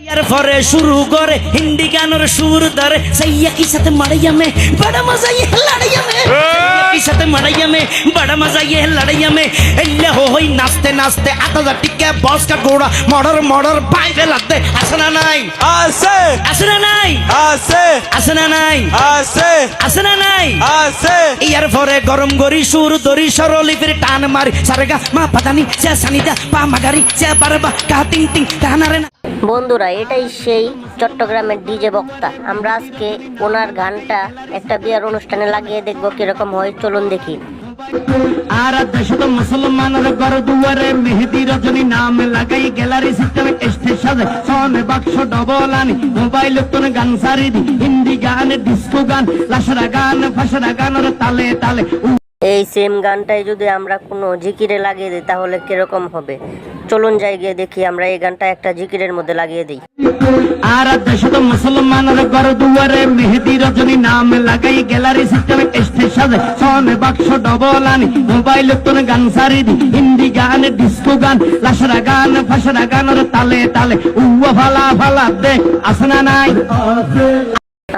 यार फरे शुरू करे हिंदी गानों सुर धरे सैया की साथ मड़ैया में बड़ा मजा ये लड़ैया में की साथ मड़ैया में बड़ा मजा ये लड़ैया में एल्ले होई नाचते नाचते आता जा टिक्के बॉस का घोड़ा मर्डर मर्डर पाइपे लगते असना नहीं आसे असना नहीं आसे असना नहीं आसे असना नहीं आसे यार फरे गरम गरी सुर दरी सरली फिर टान मारी सारेगा मा पता नहीं से सनीदा पा मगारी से बरबा का टिंग टिंग कहना रे বন্ধুরা এটাই সেই চট্টগ্রামের ডিজে বক্তা। আমরা আজকে ওনার গানটা একটা বিয়ার অনুষ্ঠানে লাগিয়ে দেখব কিরকম হয়, চলুন দেখি। আর দেশত মুসলমানের ঘর দুয়ারে মেহেদি রজনী নাম লাগাই গ্যালারি সিস্টেমে স্টেজ সাজে সোনে বাক্স ডবল আনি মোবাইল তোন গান সারি দি হিন্দি গান ডিস্কো গান লাশরা গান ফাশরা গানের তালে তালে। এই সেম গানটাই যদি আমরা কোনো জিকিরে লাগিয়ে দিই তাহলে কিরকম হবে, চলুন যাই গিয়ে দেখি। আমরা এই গানটা একটা জিকিরের মধ্যে লাগিয়ে দিই। আর দেশত মুসলমানের ঘর দুয়ারে মেহেদি রজনী নাম লাগাই গ্যালারি সিস্টেমে স্টেজ সাজে সোনে বাক্স ডবল আনি মোবাইল তোন গান সারি দি হিন্দি গান ডিস্কো গান লাশরা গান ফাশরা গানের তালে তালে উয়া ফালা ফালা দে আসনা নাই।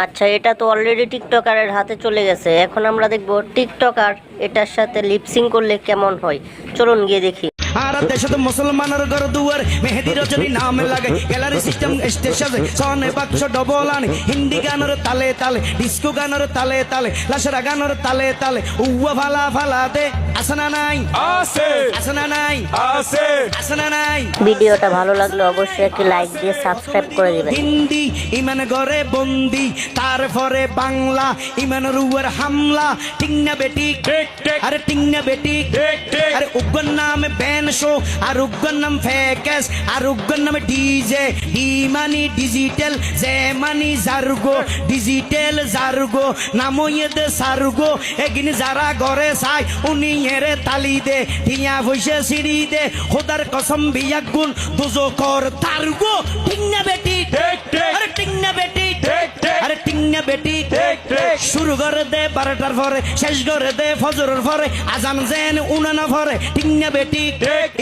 আচ্ছা, এটা তো অলরেডি টিকটকারের হাতে চলে গেছে। এখন আমরা দেখব টিকটকার এটার সাথে লিপসিং করলে কেমন হয়, চলুন গিয়ে দেখি। আর দেশত মুসলমানের ঘর দুয়ার মেহেদি রজনী নাম লাগে গ্যালারি সিস্টেম স্টেজ সাজে সোনে বাক্স ডবল আনি হিন্দি গানের তালে তালে ডিস্কো গানের তালে তালে লাশরা গানের তালে তালে উয়া ফালা ফালা দে আসনা নাই आसे আসনা নাই आसे আসনা নাই। ভিডিওটা ভালো লাগলে অবশ্যই একটি লাইক দিয়ে সাবস্ক্রাইব করে দিবেন। হিন্দি ইমান ঘরে বন্দি তারপরে বাংলা ইমান রুয়ার হামলা ঠিক না বেটি टिक टिक আরে ঠিক না বেটি टिक टिक আরে উগ্র নাম ব্যান শো আর উগ্র নাম ফেকেস আর উগ্র নাম DJ D money digital J money জার্গো ডিজিটাল জার্গো নামো ইয়েদে সার্গো এগিন যারা ঘরে চাই উনি এরে তালি দে টিয়া বসে সিঁড়ি দে খোদার কসম বিয়াক গুণ দুজো কর তার্গো ঠিক না বেটি टिक टिक আরে ঠিক না বেটি टिक टिक আরে ঠিক না বেটি टिक टिक শুরু করে দে 12টার পরে শেষ করে দে ফজরের পরে আজান যেন উনানা পরে ঠিক না বেটি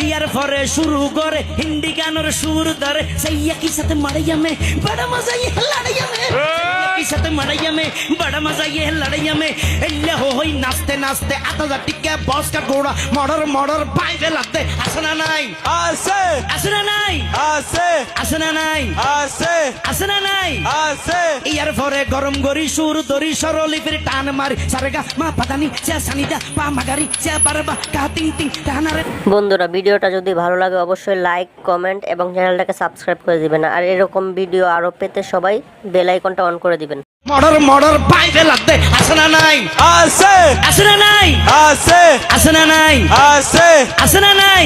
ইয়ার পরে শুরু করে হিন্দি গানের সুর ধরে সैया की साथ मड़ैया में बड़ा मजा ये लड़ैया में की साथ मड़ैया में बड़ा मजा ये लड़ैया में एल्ले होई नाचते नाचते आता जा टिक्के बॉस का घोड़ा मर्डर मर्डर पाइपे लगते असना नहीं आसे असना नहीं आसे असना नहीं आसे আসনা নাই आसे ইয়ার পরে গরম গরি সুর দরি সরলি ফির টান মারি সারেগা মা পাতানি সে সানিদা পা মাগারি সে বারবা কা টিং টিং টানা রে। বন্ধুরা ভিডিওটা যদি ভালো লাগে অবশ্যই লাইক কমেন্ট এবং চ্যানেলটাকে সাবস্ক্রাইব করে দিবেন। আর এরকম ভিডিও আরো পেতে সবাই বেল আইকনটা অন করে দিবেন। মর্ডার মর্ডার পাইপে লাগতে আসনা নাই आसे আসনা নাই आसे আসনা নাই आसे আসনা নাই।